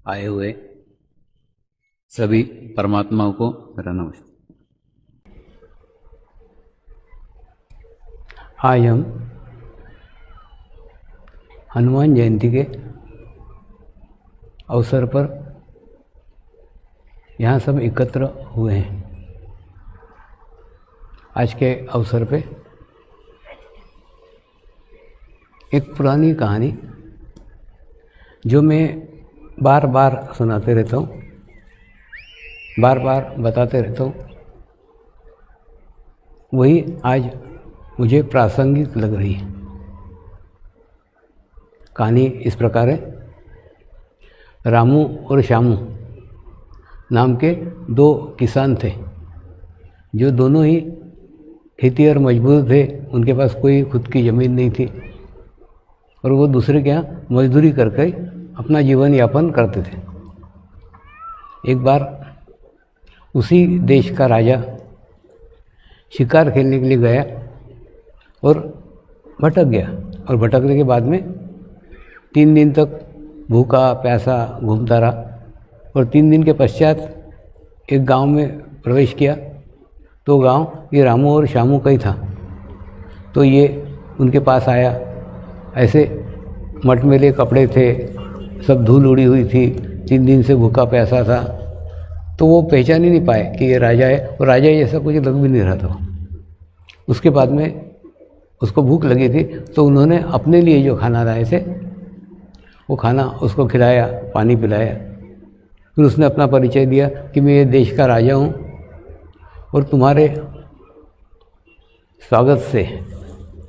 आए हुए सभी परमात्माओं को मेरा नमस्कार। आज हम हनुमान जयंती के अवसर पर यहाँ सब एकत्र हुए हैं। आज के अवसर पे एक पुरानी कहानी जो मैं बार बार सुनाते रहता हूँ, बार बार बताते रहता हूँ, वही आज मुझे प्रासंगिक लग रही है। कहानी इस प्रकार है। रामू और श्यामू नाम के दो किसान थे जो दोनों ही खेती और मजबूर थे। उनके पास कोई खुद की ज़मीन नहीं थी और वो दूसरे के यहाँ मजदूरी करके अपना जीवन यापन करते थे। एक बार उसी देश का राजा शिकार खेलने के लिए गया और भटक गया, और भटकने के बाद में 3 दिन तक भूखा प्यासा घूमता रहा, और 3 दिन के पश्चात एक गांव में प्रवेश किया। तो गांव ये रामू और श्यामू का ही था। तो ये उनके पास आया। ऐसे मटमैले कपड़े थे, सब धूल उड़ी हुई थी, 3 दिन से भूखा प्यासा था। तो वो पहचान ही नहीं पाए कि ये राजा है, और राजा जैसा कुछ लग भी नहीं रहा था। उसके बाद में उसको भूख लगी थी, तो उन्होंने अपने लिए जो खाना लाए थे वो खाना उसको खिलाया, पानी पिलाया। फिर उसने अपना परिचय दिया कि मैं ये देश का राजा हूँ और तुम्हारे स्वागत से,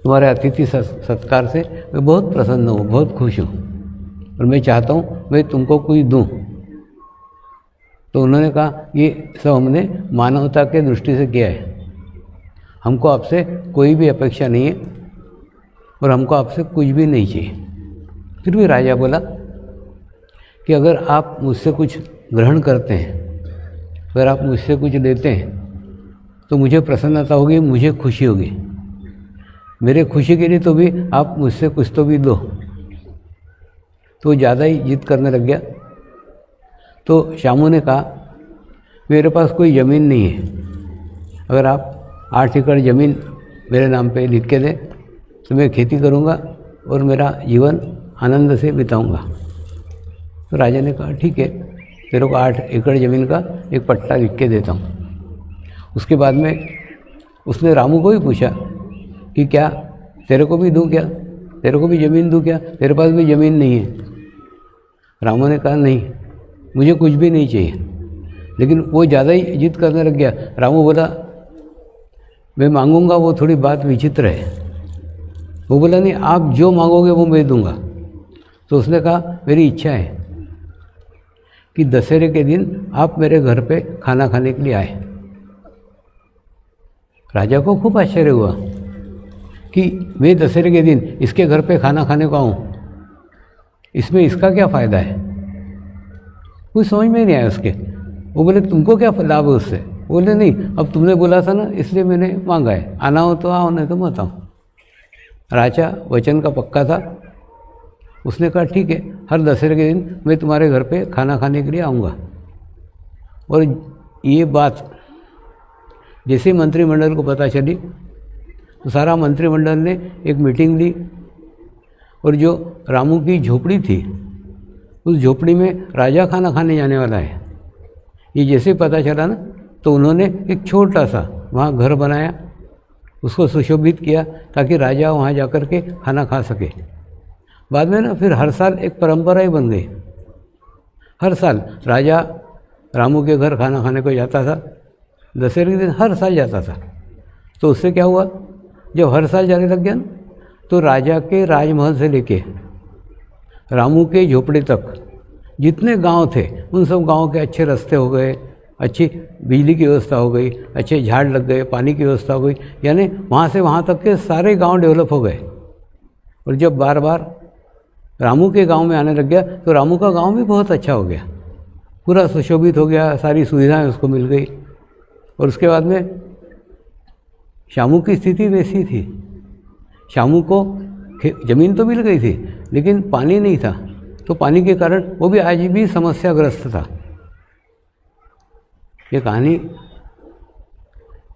तुम्हारे अतिथि सत्कार से मैं बहुत प्रसन्न हूँ, बहुत खुश हूँ, और मैं चाहता हूँ मैं तुमको कुछ दूँ। तो उन्होंने कहा ये सब हमने मानवता के दृष्टि से किया है, हमको आपसे कोई भी अपेक्षा नहीं है और हमको आपसे कुछ भी नहीं चाहिए। फिर भी राजा बोला कि अगर आप मुझसे कुछ ग्रहण करते हैं, अगर आप मुझसे कुछ लेते हैं तो मुझे प्रसन्नता होगी, मुझे खुशी होगी। मेरे खुशी के लिए तो भी आप मुझसे कुछ तो भी दो। तो ज़्यादा ही जिद करने लग गया। तो श्यामू ने कहा मेरे पास कोई ज़मीन नहीं है, अगर आप 8 एकड़ ज़मीन मेरे नाम पे लिख के दें तो मैं खेती करूँगा और मेरा जीवन आनंद से बिताऊँगा। तो राजा ने कहा ठीक है, तेरे को 8 एकड़ ज़मीन का एक पट्टा लिख के देता हूँ। उसके बाद में उसने रामू को भी पूछा कि क्या तेरे को भी दूँ, क्या तेरे को भी ज़मीन दूँ, क्या तेरे पास भी ज़मीन नहीं है। रामू ने कहा नहीं, मुझे कुछ भी नहीं चाहिए। लेकिन वो ज़्यादा ही जिद करने लग गया। रामू बोला मैं मांगूंगा, वो थोड़ी बात विचित्र है। वो बोला नहीं, आप जो मांगोगे वो मैं दूंगा। तो उसने कहा मेरी इच्छा है कि दशहरे के दिन आप मेरे घर पे खाना खाने के लिए आए। राजा को खूब आश्चर्य हुआ कि मैं दशहरे के दिन इसके घर पे खाना खाने को आऊँ, इसमें इसका क्या फ़ायदा है। कुछ समझ में नहीं आया उसके। वो बोले तुमको क्या लाभ है उससे। बोले नहीं, अब तुमने बोला था ना इसलिए मैंने मांगा है, आना हो तो आओ, नहीं तो मत आओ। राजा वचन का पक्का था। उसने कहा ठीक है, हर दशहरे के दिन मैं तुम्हारे घर पे खाना खाने के लिए आऊँगा। और ये बात जैसे मंत्रिमंडल को पता चली तो सारा मंत्रिमंडल ने एक मीटिंग ली, और जो रामू की झोपड़ी थी उस झोपड़ी में राजा खाना खाने जाने वाला है, ये जैसे पता चला ना तो उन्होंने एक छोटा सा वहाँ घर बनाया, उसको सुशोभित किया ताकि राजा वहाँ जाकर के खाना खा सके। बाद में ना फिर हर साल एक परंपरा ही बन गई। हर साल राजा रामू के घर खाना खाने को जाता था, दशहरे के दिन हर साल जाता था। तो उससे क्या हुआ, जब हर साल जाने लग गया ना तो राजा के राजमहल से लेके रामू के झोपड़े तक जितने गांव थे उन सब गांव के अच्छे रास्ते हो गए, अच्छी बिजली की व्यवस्था हो गई, अच्छे झाड़ लग गए, पानी की व्यवस्था हो गई। यानी वहाँ से वहाँ तक के सारे गांव डेवलप हो गए। और जब बार बार रामू के गांव में आने लग गया तो रामू का गांव भी बहुत अच्छा हो गया, पूरा सुशोभित हो गया, सारी सुविधाएं उसको मिल गई। और उसके बाद में श्यामू की स्थिति वैसी थी, श्यामू को ज़मीन तो मिल गई थी लेकिन पानी नहीं था। तो पानी के कारण वो भी आज भी समस्याग्रस्त था। ये कहानी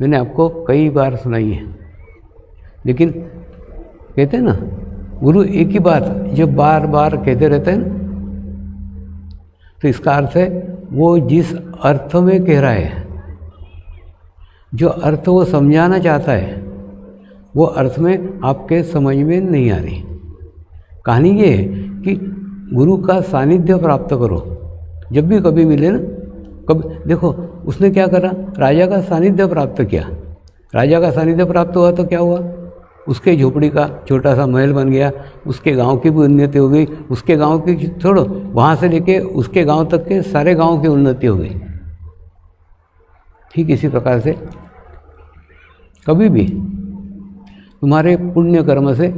मैंने आपको कई बार सुनाई है, लेकिन कहते हैं ना, गुरु एक ही बात जब बार बार कहते रहते हैं ना, तो इसका अर्थ है वो जिस अर्थ में कह रहा है, जो अर्थ वो समझाना चाहता है, वो अर्थ में आपके समझ में नहीं आ रही। कहानी ये है कि गुरु का सानिध्य प्राप्त करो। जब भी कभी मिले ना, कभी देखो उसने क्या करा, राजा का सानिध्य प्राप्त किया। राजा का सानिध्य प्राप्त हुआ तो क्या हुआ, उसके झोपड़ी का छोटा सा महल बन गया, उसके गांव की भी उन्नति हो गई। उसके गांव की छोड़ो, वहाँ से लेके उसके गांव तक के सारे गांव की उन्नति हो गई। ठीक इसी प्रकार से कभी भी तुम्हारे पुण्य कर्म से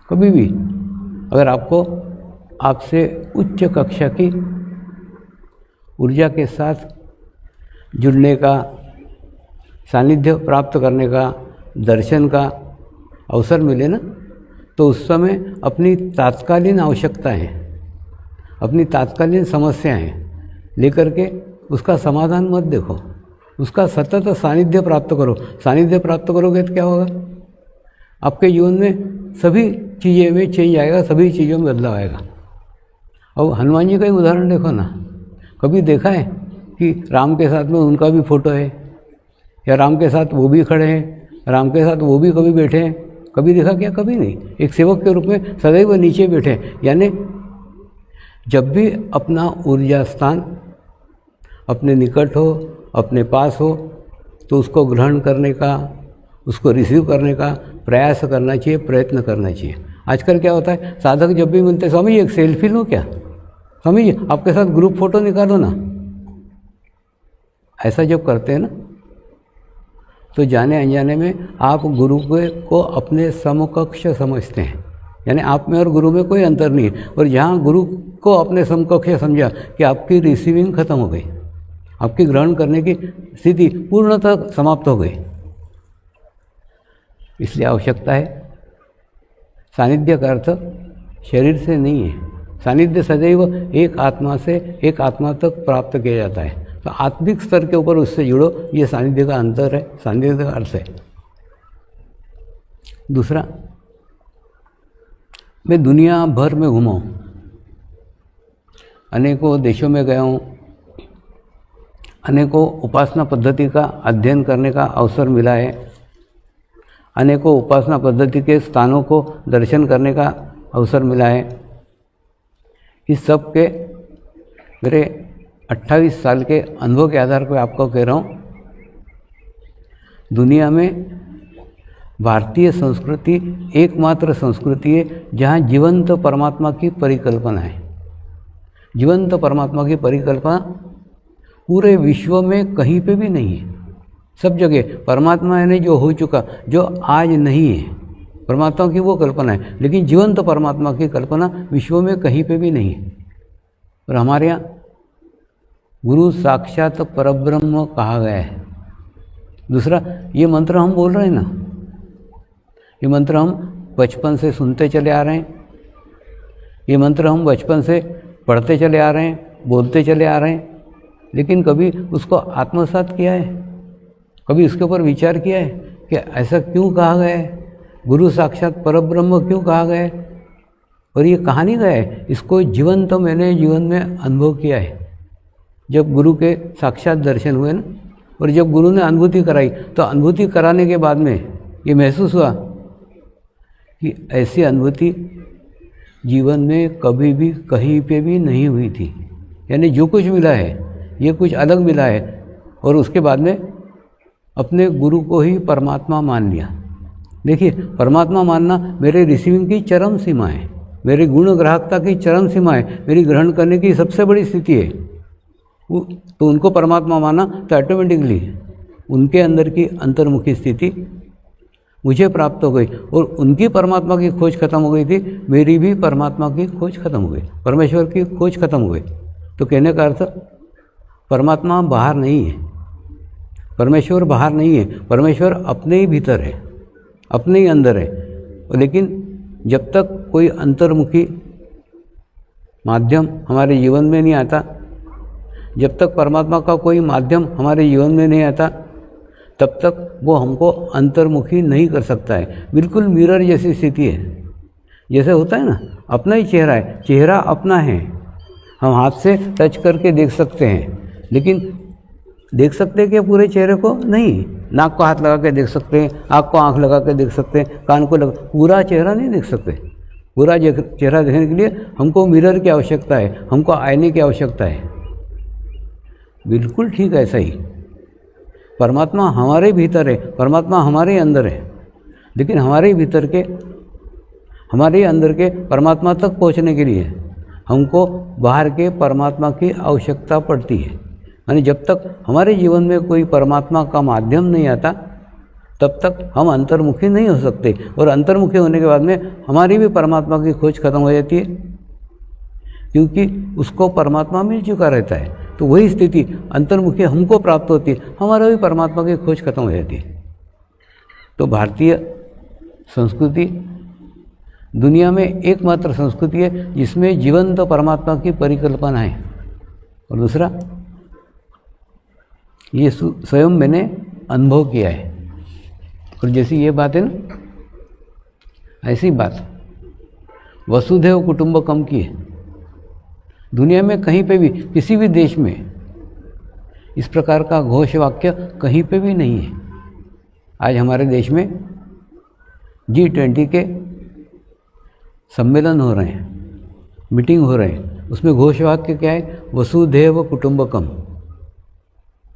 कभी भी अगर आपको आपसे उच्च कक्षा की ऊर्जा के साथ जुड़ने का, सानिध्य प्राप्त करने का, दर्शन का अवसर मिले ना, तो उस समय अपनी तात्कालीन आवश्यकताएं, अपनी तात्कालीन समस्याएं लेकर के उसका समाधान मत देखो, उसका सतत सानिध्य प्राप्त करो। सानिध्य प्राप्त करोगे तो क्या होगा, आपके जीवन में सभी चीज़ें में चेंज आएगा, सभी चीज़ों में बदलाव आएगा। अब हनुमान जी का ही उदाहरण देखो ना, कभी देखा है कि राम के साथ में उनका भी फोटो है, या राम के साथ वो भी खड़े हैं, राम के साथ वो भी कभी बैठे हैं, कभी देखा क्या? कभी नहीं। एक सेवक के रूप में सदैव नीचे बैठे। यानी जब भी अपना ऊर्जा स्थान अपने निकट हो, अपने पास हो, तो उसको ग्रहण करने का, उसको रिसीव करने का प्रयास करना चाहिए, प्रयत्न करना चाहिए। आजकल क्या होता है, साधक जब भी मिलते, स्वामी जी एक सेल्फी लो क्या, स्वामी जी आपके साथ ग्रुप फोटो निकालो ना, ऐसा जब करते हैं ना, तो जाने अनजाने में आप गुरु को अपने समकक्ष समझते हैं। यानी आप में और गुरु में कोई अंतर नहीं है। और जहाँ गुरु को अपने समकक्ष समझा कि आपकी रिसीविंग खत्म हो गई, आपकी ग्रहण करने की स्थिति पूर्णतः समाप्त हो गई। इसलिए आवश्यकता है, सानिध्य का अर्थ शरीर से नहीं है। सानिध्य सदैव एक आत्मा से एक आत्मा तक प्राप्त किया जाता है। तो आत्मिक स्तर के ऊपर उससे जुड़ो, ये सानिध्य का अंतर है, सानिध्य का अर्थ है। दूसरा, मैं दुनिया भर में घूमा हूँ, अनेकों देशों में गया हूँ, अनेकों उपासना पद्धति का अध्ययन करने का अवसर मिला है, अनेकों उपासना पद्धति के स्थानों को दर्शन करने का अवसर मिला है। इस सब के मेरे 28 साल के अनुभव के आधार पर आपको कह रहा हूँ, दुनिया में भारतीय संस्कृति एकमात्र संस्कृति है जहाँ जीवंत परमात्मा की परिकल्पना है। जीवंत परमात्मा की परिकल्पना पूरे विश्व में कहीं पे भी नहीं है। सब जगह परमात्मा यानी जो हो चुका, जो आज नहीं है, परमात्मा की वो कल्पना है, लेकिन जीवंत परमात्मा की कल्पना विश्व में कहीं पे भी नहीं है। और हमारे यहाँ गुरु साक्षात परब्रह्म कहा गया है। दूसरा, ये मंत्र हम बोल रहे हैं ना, ये मंत्र हम बचपन से सुनते चले आ रहे हैं, ये मंत्र हम बचपन से पढ़ते चले आ रहे हैं, बोलते चले आ रहे हैं, लेकिन कभी उसको आत्मसात किया है, कभी उसके ऊपर विचार किया है कि ऐसा क्यों कहा गया है, गुरु साक्षात परब्रह्म क्यों कहा गया है? और ये कहानी गया है, इसको जीवन तो मैंने जीवन में अनुभव किया है। जब गुरु के साक्षात दर्शन हुए ना, और जब गुरु ने अनुभूति कराई, तो अनुभूति कराने के बाद में ये महसूस हुआ कि ऐसी अनुभूति जीवन में कभी भी कहीं पे भी नहीं हुई थी। यानी जो कुछ मिला है ये कुछ अलग मिला है, और उसके बाद में अपने गुरु को ही परमात्मा मान लिया। देखिए, परमात्मा मानना मेरे रिसीविंग की चरम सीमा है, मेरी गुण ग्राहकता की चरम सीमा है, मेरी ग्रहण करने की सबसे बड़ी स्थिति है। तो उनको परमात्मा माना तो ऑटोमेटिकली उनके अंदर की अंतर्मुखी स्थिति मुझे प्राप्त हो गई, और उनकी परमात्मा की खोज खत्म हो गई थी, मेरी भी परमात्मा की खोज खत्म हो गई, परमेश्वर की खोज खत्म हो गई। तो कहने का अर्थ, परमात्मा बाहर नहीं है, परमेश्वर बाहर नहीं है, परमेश्वर अपने ही भीतर है, अपने ही अंदर है। लेकिन जब तक कोई अंतर्मुखी माध्यम हमारे जीवन में नहीं आता, जब तक परमात्मा का कोई माध्यम हमारे जीवन में नहीं आता तब तक वो हमको अंतर्मुखी नहीं कर सकता है। बिल्कुल मिरर जैसी स्थिति है। जैसे होता है ना, अपना ही चेहरा है, चेहरा अपना है, हम हाथ से टच करके देख सकते हैं, लेकिन देख सकते हैं क्या पूरे चेहरे को? नहीं। नाक को हाथ लगा के देख सकते हैं, आँख को आँख लगा के देख सकते हैं, कान को लगा, पूरा चेहरा नहीं देख सकते। पूरा चेहरा देखने के लिए हमको मिरर की आवश्यकता है, हमको आईने की आवश्यकता है। बिल्कुल ठीक ऐसा ही परमात्मा हमारे भीतर है, परमात्मा हमारे अंदर है, लेकिन हमारे भीतर के, हमारे अंदर के परमात्मा तक पहुंचने के लिए हमको बाहर के परमात्मा की आवश्यकता पड़ती है। यानी जब तक हमारे जीवन में कोई परमात्मा का माध्यम नहीं आता तब तक हम अंतर्मुखी नहीं हो सकते, और अंतर्मुखी होने के बाद में हमारी भी परमात्मा की खोज खत्म हो जाती है, क्योंकि उसको परमात्मा मिल चुका रहता है। तो वही स्थिति अंतर्मुखी हमको प्राप्त होती है, हमारा भी परमात्मा की खोज खत्म हो जाती है। तो भारतीय संस्कृति दुनिया में एकमात्र संस्कृति है जिसमें जीवंत परमात्मा की परिकल्पना है। और दूसरा, ये स्वयं मैंने अनुभव किया है। और जैसी ये बात है ना, ऐसी बात वसुधैव कुटुंबकम की है। दुनिया में कहीं पे भी, किसी भी देश में इस प्रकार का घोष वाक्य कहीं पे भी नहीं है। आज हमारे देश में G20 के सम्मेलन हो रहे हैं, मीटिंग हो रहे हैं, उसमें घोष वाक्य क्या है? वसुधैव कुटुंबकम।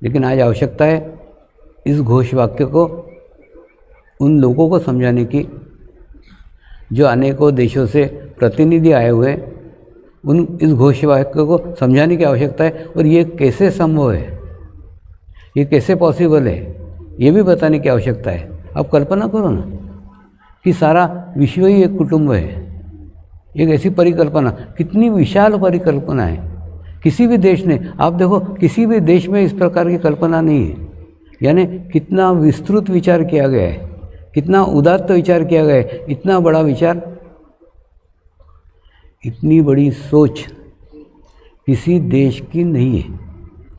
लेकिन आज आवश्यकता है इस घोष वाक्य को उन लोगों को समझाने की जो अनेकों देशों से प्रतिनिधि आए हुए, उन इस घोष वाक्य को समझाने की आवश्यकता है। और ये कैसे संभव है, ये कैसे पॉसिबल है, ये भी बताने की आवश्यकता है। अब कल्पना करो ना कि सारा विश्व ही एक कुटुंब है। एक ऐसी परिकल्पना, कितनी विशाल परिकल्पना है। किसी भी देश ने, आप देखो, किसी भी देश में इस प्रकार की कल्पना नहीं है। यानी कितना विस्तृत विचार किया गया है, कितना उदात्त विचार किया गया है। इतना बड़ा विचार, इतनी बड़ी सोच किसी देश की नहीं है।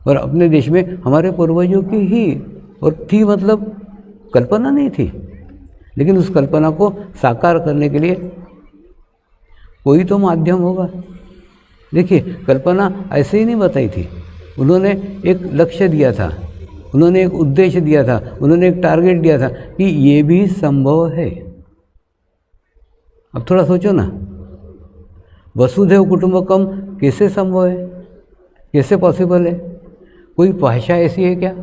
और अपने देश में हमारे पूर्वजों की ही और थी, मतलब कल्पना नहीं थी। लेकिन उस कल्पना को साकार करने के लिए कोई तो माध्यम होगा। देखिए, कल्पना ऐसे ही नहीं बताई थी। उन्होंने एक लक्ष्य दिया था, उन्होंने एक उद्देश्य दिया था, उन्होंने एक टारगेट दिया था कि ये भी संभव है। अब थोड़ा सोचो ना, वसुधैव कुटुंबकम कैसे संभव है, कैसे पॉसिबल है? कोई भाषा ऐसी है क्या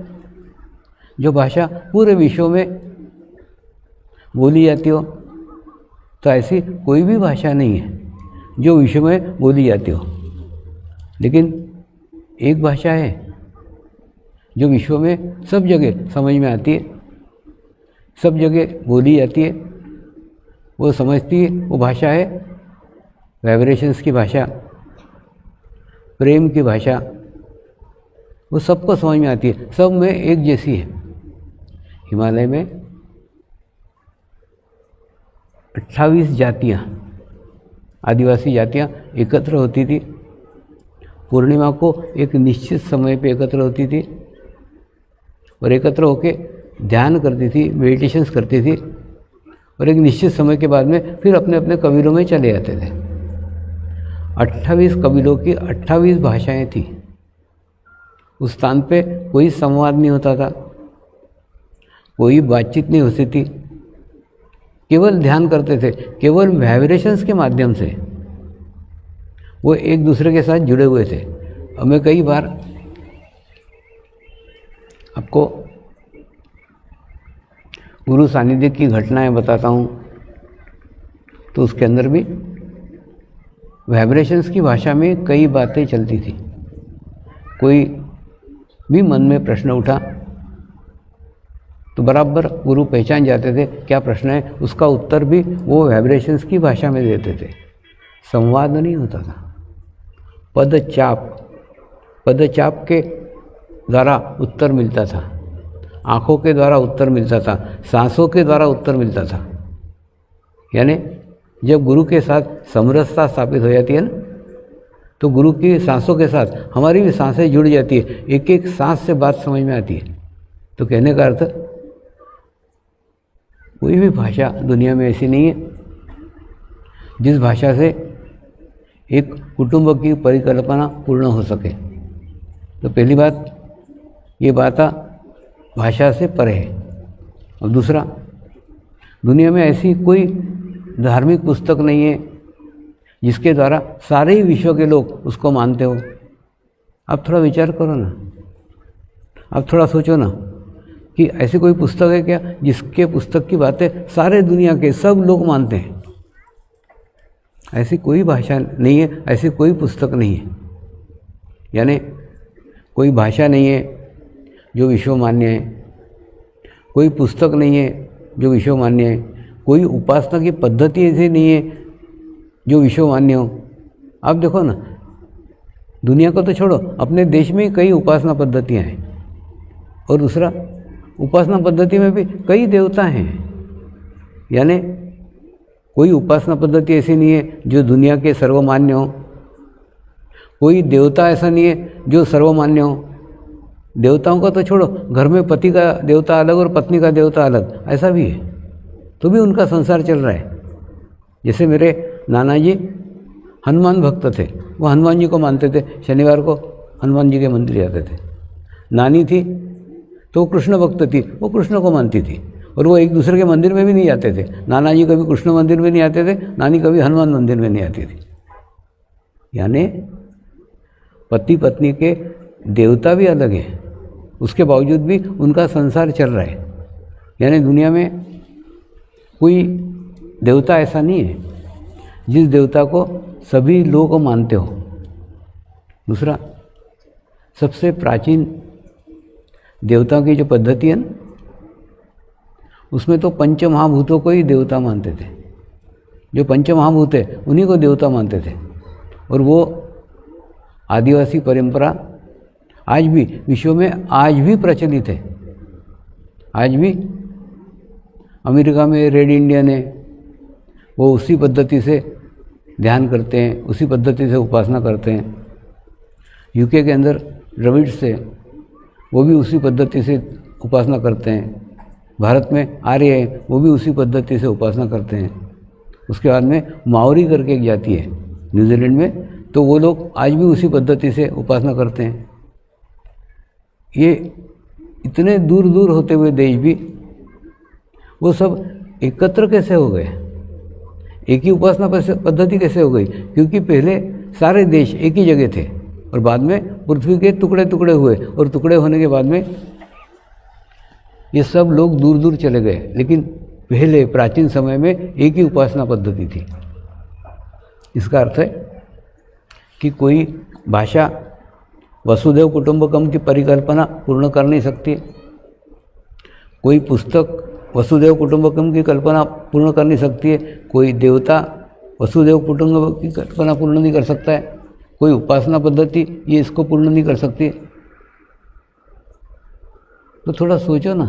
जो भाषा पूरे विश्व में बोली जाती हो? तो ऐसी कोई भी भाषा नहीं है जो विश्व में बोली जाती हो। लेकिन एक भाषा है जो विश्व में सब जगह समझ में आती है, सब जगह बोली जाती है, वो समझती है। वो भाषा है वाइब्रेशंस की भाषा, प्रेम की भाषा। वो सबको समझ में आती है, सब में एक जैसी है। हिमालय में 28 जातियाँ, आदिवासी जातियाँ एकत्र होती थी। पूर्णिमा को एक निश्चित समय पे एकत्र होती थी और एकत्र होके ध्यान करती थी, मेडिटेशंस करती थी, और एक निश्चित समय के बाद में फिर अपने अपने कबीलों में चले जाते थे। 28 कबीलों की 28 भाषाएं थी। उस स्थान पे कोई संवाद नहीं होता था, कोई बातचीत नहीं होती थी, केवल ध्यान करते थे, केवल वाइब्रेशंस के माध्यम से वो एक दूसरे के साथ जुड़े हुए थे। अब मैं कई बार आपको गुरु सानिध्य की घटनाएं बताता हूँ, तो उसके अंदर भी वाइब्रेशंस की भाषा में कई बातें चलती थी। कोई भी मन में प्रश्न उठा तो बराबर गुरु पहचान जाते थे क्या प्रश्न है, उसका उत्तर भी वो वाइब्रेशंस की भाषा में देते थे। संवाद नहीं होता था, पदचाप के द्वारा उत्तर मिलता था, आँखों के द्वारा उत्तर मिलता था, सांसों के द्वारा उत्तर मिलता था। यानी जब गुरु के साथ समरसता स्थापित हो जाती है ना, तो गुरु की सांसों के साथ हमारी भी सांसें जुड़ जाती है, एक एक सांस से बात समझ में आती है। तो कहने का अर्थ, कोई भी भाषा दुनिया में ऐसी नहीं है जिस भाषा से एक कुटुंब की परिकल्पना पूर्ण हो सके। तो पहली बात, ये बात भाषा से परे है। और दूसरा, दुनिया में ऐसी कोई धार्मिक पुस्तक नहीं है जिसके द्वारा सारे ही विश्व के लोग उसको मानते हो। आप थोड़ा विचार करो ना, आप थोड़ा सोचो ना कि ऐसी कोई पुस्तक है क्या जिसके पुस्तक की बातें सारे दुनिया के सब लोग मानते हैं। ऐसी कोई भाषा नहीं है, ऐसी कोई पुस्तक नहीं है, यानी कोई भाषा नहीं है जो विश्व मान्य है, कोई पुस्तक नहीं है जो विश्व मान्य है, कोई उपासना की पद्धति ऐसी नहीं है जो विश्व मान्य हो। आप देखो ना, दुनिया को तो छोड़ो, अपने देश में ही कई उपासना पद्धतियाँ हैं, और दूसरा, उपासना पद्धति में भी कई देवता हैं, यानी कोई उपासना पद्धति ऐसी नहीं है जो दुनिया के सर्वमान्य हो, कोई देवता ऐसा नहीं है जो सर्वमान्य हो। देवताओं का तो छोड़ो, घर में पति का देवता अलग और पत्नी का देवता अलग, ऐसा भी है, तो भी उनका संसार चल रहा है। जैसे मेरे नाना जी हनुमान भक्त थे, वो हनुमान जी को मानते थे, शनिवार को हनुमान जी के मंदिर जाते थे। नानी थी तो कृष्ण भक्त थी, वो कृष्ण को मानती थी, और वो एक दूसरे के मंदिर में भी नहीं जाते थे। नाना जी कभी कृष्ण मंदिर में नहीं आते थे, नानी कभी हनुमान मंदिर में नहीं आती थी। यानी पति पत्नी के देवता भी अलग हैं, उसके बावजूद भी उनका संसार चल रहा है। यानी दुनिया में कोई देवता ऐसा नहीं है जिस देवता को सभी लोग मानते हो। दूसरा, सबसे प्राचीन देवताओं की जो पद्धति है ना, उसमें तो पंच महाभूतों को ही देवता मानते थे। जो पंच महाभूत है उन्हीं को देवता मानते थे, और वो आदिवासी परंपरा आज भी विश्व में आज भी प्रचलित है। आज भी अमेरिका में रेड इंडियन है, वो उसी पद्धति से ध्यान करते हैं, उसी पद्धति से उपासना करते हैं। यूके के अंदर द्रविड्स से, वो भी उसी पद्धति से उपासना करते हैं। भारत में आर्य है, वो भी उसी पद्धति से उपासना करते हैं। उसके बाद में माओरी करके एक जाति है न्यूजीलैंड में, तो वो लोग आज भी उसी पद्धति से उपासना करते हैं। ये इतने दूर दूर होते हुए देश भी वो सब एकत्र कैसे हो गए, एक ही उपासना पद्धति कैसे हो गई? क्योंकि पहले सारे देश एक ही जगह थे, और बाद में पृथ्वी के टुकड़े टुकड़े हुए, और टुकड़े होने के बाद में ये सब लोग दूर दूर चले गए। लेकिन पहले प्राचीन समय में एक ही उपासना पद्धति थी। इसका अर्थ है कि कोई भाषा वसुधैव कुटुंबकम की परिकल्पना पूर्ण कर नहीं सकती, कोई पुस्तक वसुधैव कुटुंबकम की कल्पना पूर्ण कर नहीं सकती है, कोई देवता वसुधैव कुटुंबकम की कल्पना पूर्ण नहीं कर सकता है, कोई उपासना पद्धति ये इसको पूर्ण नहीं कर सकती। तो थोड़ा सोचो ना,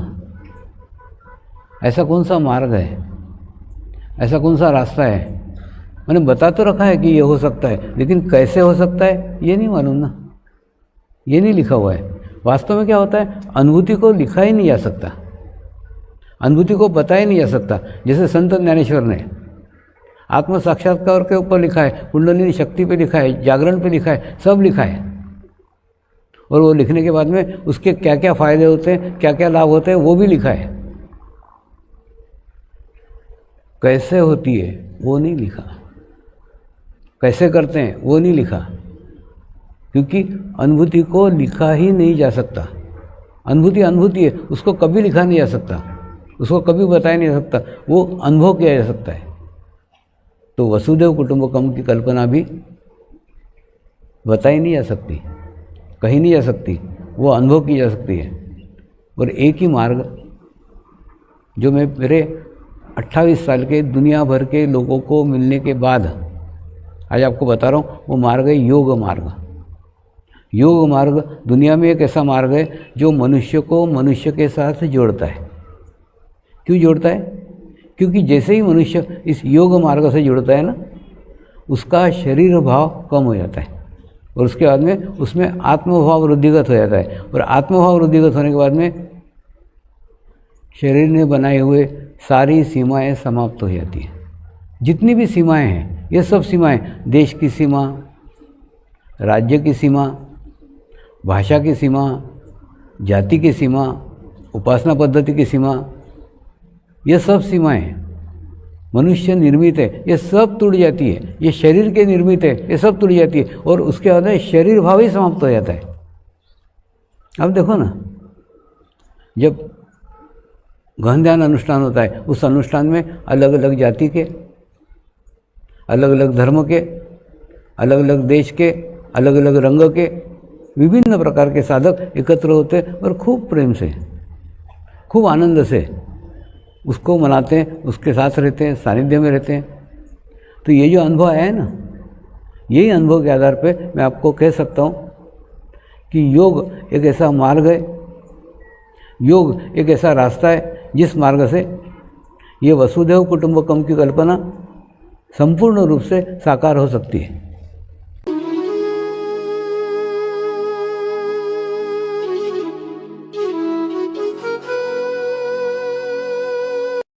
ऐसा कौन सा मार्ग है, ऐसा कौन सा रास्ता है? मैंने बता तो रखा है कि ये हो सकता है, लेकिन कैसे हो सकता है ये नहीं मालूम ना, ये नहीं लिखा हुआ है। वास्तव में क्या होता है, अनुभूति को लिखा ही नहीं जा सकता, अनुभूति को बताया नहीं जा सकता। जैसे संत ज्ञानेश्वर ने आत्म साक्षात्कार के ऊपर लिखा है, कुंडलिनी शक्ति पे लिखा है, जागरण पे लिखा है, सब लिखा है। और वो लिखने के बाद में उसके क्या क्या फायदे होते हैं, क्या क्या लाभ होते हैं, वो भी लिखा है। कैसे होती है वो नहीं लिखा, कैसे करते हैं वो नहीं लिखा, क्योंकि अनुभूति को लिखा ही नहीं जा सकता। अनुभूति अनुभूति है, उसको कभी लिखा नहीं जा सकता, उसको कभी बताया नहीं जा सकता, वो अनुभव किया जा सकता है। तो वसुधैव कुटुंबकम की कल्पना भी बताई नहीं जा सकती, कहीं नहीं जा सकती, वो अनुभव की जा सकती है। और एक ही मार्ग जो मैं मेरे 28 साल के दुनिया भर के लोगों को मिलने के बाद आज आपको बता रहा हूँ, वो मार्ग है योग मार्ग। योग मार्ग दुनिया में एक ऐसा मार्ग है जो मनुष्य को मनुष्य के साथ जोड़ता है। क्यों जोड़ता है? क्योंकि जैसे ही मनुष्य इस योग मार्ग से जुड़ता है ना, उसका शरीर भाव कम हो जाता है। और उसके बाद में उसमें आत्मभाव वृद्धिगत हो जाता है, और आत्मभाव वृद्धिगत होने के बाद में शरीर ने बनाए हुए सारी सीमाएं समाप्त हो जाती हैं। जितनी भी सीमाएं हैं, ये सब सीमाएं, देश की सीमा, राज्य की सीमा, भाषा की सीमा, जाति की सीमा, उपासना पद्धति की सीमा, ये सब सीमाएं मनुष्य निर्मित है, ये सब टूट जाती है। ये शरीर के निर्मित है, ये सब टूट जाती है, और उसके बाद में शरीर भाव ही समाप्त हो जाता है। अब देखो ना, जब गहन ध्यान अनुष्ठान होता है, उस अनुष्ठान में अलग अलग जाति के, अलग अलग धर्म के, अलग अलग देश के, अलग अलग रंग के विभिन्न प्रकार के साधक एकत्र होते हैं और खूब प्रेम से, खूब आनंद से उसको मनाते हैं, उसके साथ रहते हैं, सानिध्य में रहते हैं। तो ये जो अनुभव है ना, यही अनुभव के आधार पे मैं आपको कह सकता हूँ कि योग एक ऐसा मार्ग है, योग एक ऐसा रास्ता है जिस मार्ग से ये वसुधैव कुटुंबकम की कल्पना संपूर्ण रूप से साकार हो सकती है।